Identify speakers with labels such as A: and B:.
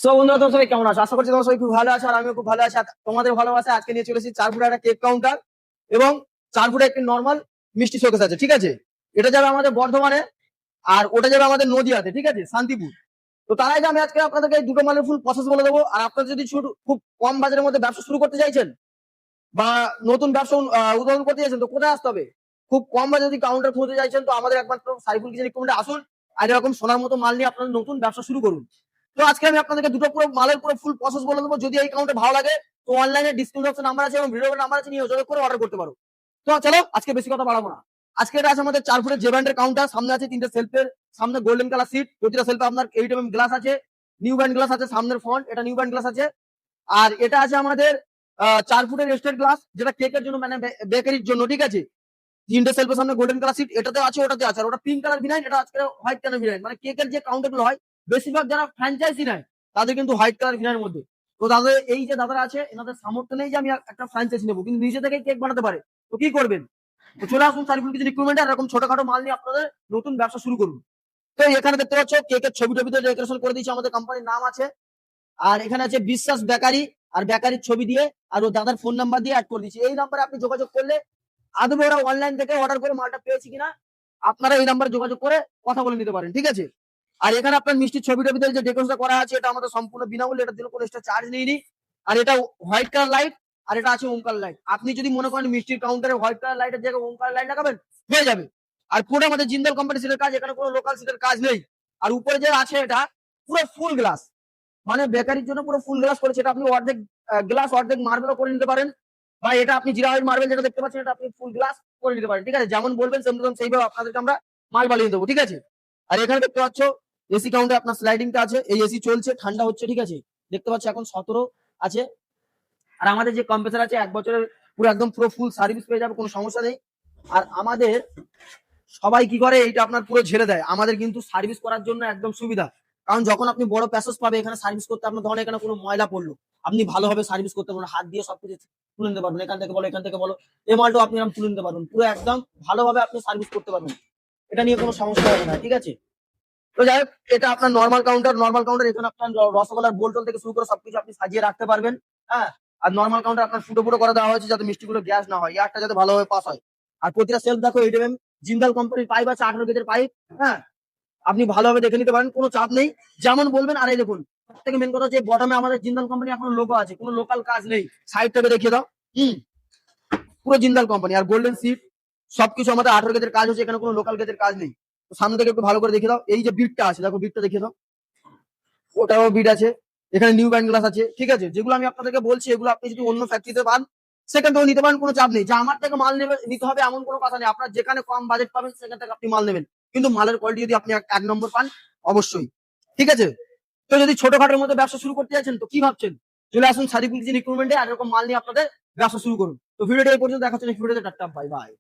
A: So বন্ধুরা, তোমরা সবাই কেমন আছো? আশা করছি তোমরা সবাই খুব ভালো আছো, আর আমিও খুব ভালো আছি। আর তোমাদের ভালোবাসা আজকে নিয়ে চলেছি 4 ফুটের একটা কেক কাউন্টার এবং 4 ফুটের একটি নর্মাল মিষ্টি শোকেস আছে, ঠিক আছে? এটা যাবে আমাদের বর্ধমানে, আর ওটা যাবে আমাদের নদিয়াতে, ঠিক আছে, শান্তিপুর। তো তার আগে আমি আজকে আপনাদেরকে এই দুটো মালের ফুল প্রসেস বলে দেবো। আর আপনারা যদি খুব কম বাজারের মধ্যে ব্যবসা শুরু করতে চাইছেন বা নতুন ব্যবসা উদ্বোধন করতে চাইছেন, তো কোথায় আসতে হবে? খুব কম বাজারে যদি কাউন্টার খুলতে চাইছেন, তো আমাদের একমাত্র সাইফুল কিচেন রিকমেন্ডে আসুন, আর এরকম সোনার মতো মাল নিয়ে আপনারা নতুন ব্যবসা শুরু করুন। তো আজকে আমি আপনাদেরকে দুটো পুরো মালের পুরো ফুল প্রসেস বলে দেবো। যদি এই কাউন্টে ভালো লাগে, তো অনলাইনে ডিসক্রিপশন নাম্বার আছে এবং ভিডিও নাম্বার আছে, নিয়ে যোগাযোগ করে অর্ডার করতে পারো। তো চলো আজকে বেশি কথা বাড়াবো না। আজকে এটা আছে আমাদের 4 ফুটের জে ব্র্যান্ডের কাউন্টার। সামনে আছে 3টে সেলফের, সামনে গোল্ডেন কালার সিট, প্রতিটা সেলফে আপনার 8 গ্লাস আছে, নিউ ব্র্যান্ড গ্লাস আছে, সামনের ফ্রন্ট এটা নিউ ব্র্যান্ড গ্লাস আছে। আর এটা আছে আমাদের 4 ফুটের স্টেট গ্লাস, যেটা কেকের জন্য মানে বেকারির জন্য, ঠিক আছে। 3টে সেলফের সামনে গোল্ডেন কালার সিট, এটাতে আছে ওটাতে আছে, আর ওটা পিঙ্ক কালার ভিনাইন, এটা আজকে হোয়াইট কালার ভিনাইন। মানে কেকের যে কাউন্টার গুলো হয়, বেশিরভাগ যারা ফ্র্যাঞ্চাইজি নেয় তাদের কিন্তু হোয়াইট কালার ভিনাইনের মধ্যে। তো তাদের এই যে দাদারা আছে, এনাদের সামর্থ্য নেই যে আমি একটা ফ্র্যাঞ্চাইজি নেবো, কিন্তু নিজে থেকে কেক বানাতে পারে। তো কি করবেন? তো চলে আসুন সারিফুল কিছু রিক্রুটমেন্ট, এরকম ছোটখাটো মাল নিয়ে আপনাদের নতুন ব্যবসা শুরু করুন। তো এখানে দেখতে পাচ্ছ কেকের ছবি টবিতে ডেকোরেশন করে দিয়েছি, আমাদের কোম্পানির নাম আছে। আর এখানে আছে বিশ্বাস বেকারি, আর বেকারির ছবি দিয়ে আর ও দাদার ফোন নাম্বার দিয়ে অ্যাড করে দিচ্ছি। এই নাম্বারে আপনি যোগাযোগ করলে আদৌ ওরা অনলাইন থেকে অর্ডার করে মালটা পেয়েছি কিনা আপনারা এই নাম্বারে যোগাযোগ করে কথা বলে নিতে পারেন, ঠিক আছে। আর এখানে আপনার মিষ্টির ছবি টবিতে যে ডেকোরেশন করা আছে, এটা আমাদের সম্পূর্ণ বিনামূল্যে, এটার জন্য কোনো এক্সট্রা চার্জ নেই। আর এটা হোয়াইট কালার লাইট, আর এটা আছে ওম কালার লাইট। আপনি যদি মনে করেন মিষ্টির কাউন্টারে হোয়াইট কালার লাইটের জায়গায় ওম কালার লাইট লাগাবেন, হয়ে যাবে। আর পুরো আমাদের জিন্দাল কোম্পানি সিটের কাজ, এখানে কোনো লোকাল সিটের কাজ নেই। আর উপরে যে আছে এটা পুরো ফুল গ্লাস, মানে বেকারির জন্য পুরো ফুল গ্লাস করেছে। এটা আপনি অর্ধেক গ্লাস অর্ধেক মার্বেলও করে নিতে পারেন, বা এটা আপনি জিরা হোয়াইট মার্বেল যেটা দেখতে পাচ্ছেন, এটা আপনি ফুল গ্লাস করে নিতে পারেন, ঠিক আছে। যেমন বলবেন সেইভাবে আপনাদেরকে আমরা মাল বানিয়ে দেবো, ঠিক আছে। আর এখানে দেখতে পাচ্ছ এসি কাউন্টে আপনার স্লাইডিংটা আছে, এই এসি চলছে, ঠান্ডা হচ্ছে, ঠিক আছে। দেখতে পাচ্ছ এখন 17 আছে। আর আমাদের যে কম্প্রেসার আছে 1 বছরের পুরো একদম পুরো ফুল সার্ভিস পেয়ে যাবে, কোনো সমস্যা নেই। আর আমাদের সবাই কি করে, এইটা আপনার পুরো ঝেড়ে দেয়, আমাদের কিন্তু সার্ভিস করার জন্য একদম সুবিধা। কারণ যখন আপনি বড় প্যাসেজ পাবে এখানে সার্ভিস করতে, আপনার ধরেন এখানে কোনো ময়লা পড়লো, আপনি ভালোভাবে সার্ভিস করতে পারবেন, হাত দিয়ে সবকিছু তুলে নিতে পারবেন, এখান থেকে বলো এখান থেকে বলো, এই মালটা আপনি এরকম তুলে নিতে পারবেন, পুরো একদম ভালোভাবে আপনি সার্ভিস করতে পারবেন। এটা নিয়ে কোনো সমস্যা হবে না, ঠিক আছে। তো যাই হোক, এটা আপনার নর্মাল কাউন্টার। নর্মাল কাউন্টার এখানে আপনার রসগোল্লার বোলটোল থেকে শুরু করে সবকিছু আপনি সাজিয়ে রাখতে পারবেন। হ্যাঁ। আর নর্মাল কাউন্টার আপনার ফুটো ফুটো করে দেওয়া হয়েছে, যাতে মিষ্টিগুলো গ্যাস না হয়, এয়ারটা যাতে ভালোভাবে পাস হয়। আর প্রতিটা সেলফ দেখো 8 জিন্দাল কোম্পানির পাইপ আছে, 18 গেজের পাইপ। হ্যাঁ। আপনি ভালোভাবে দেখে নিতে পারেন, কোনো চাপ নেই, যেমন বলবেন। আর এই দেখুন, সবথেকে মেন কথা হচ্ছে বটমে আমাদের জিন্দাল কোম্পানি এখন লোগো আছে, কোনো লোকাল কাজ নেই। সাইড থেকে দেখিয়ে দাও। পুরো জিন্দাল কোম্পানি। আর গোল্ডেন সিট সবকিছু আমাদের 18 গেজের কাজ হচ্ছে, এখানে কোনো লোকাল গেজের কাজ নেই। তো সামনে থেকে একটু ভালো করে দেখে দাও, এই যে বিটটা আছে দেখো, বিটটা দেখিয়ে দাও, ওটাও বিট আছে। এখানে নিউ ব্যান্ড গ্লাস আছে, ঠিক আছে। যেগুলো আমি আপনাদেরকে বলছি এগুলো আপনি যদি অন্য ফ্যাক্টরিতে পান সেখান থেকেও নিতে পারেন, কোনো চাপ নেই। যে আমার থেকে মাল নিতে হবে এমন কোনো কথা নেই। আপনার যেখানে কম বাজেট পাবেন সেখান থেকে আপনি মাল নেবেন, কিন্তু মালের কোয়ালিটি যদি আপনি 1 নম্বর পান অবশ্যই, ঠিক আছে। তো যদি ছোটখাটোর মধ্যে ব্যবসা শুরু করতে যাচ্ছেন, তো কি ভাবছেন, চলে আসুন সারিফুল রিক্রুটমেন্টে, আর এরকম মাল নিয়ে আপনাদের ব্যবসা শুরু করুন। তো ভিডিওটা এই পর্যন্ত, দেখা হচ্ছে নেক্সট ভিডিওতে। Tata, bye bye.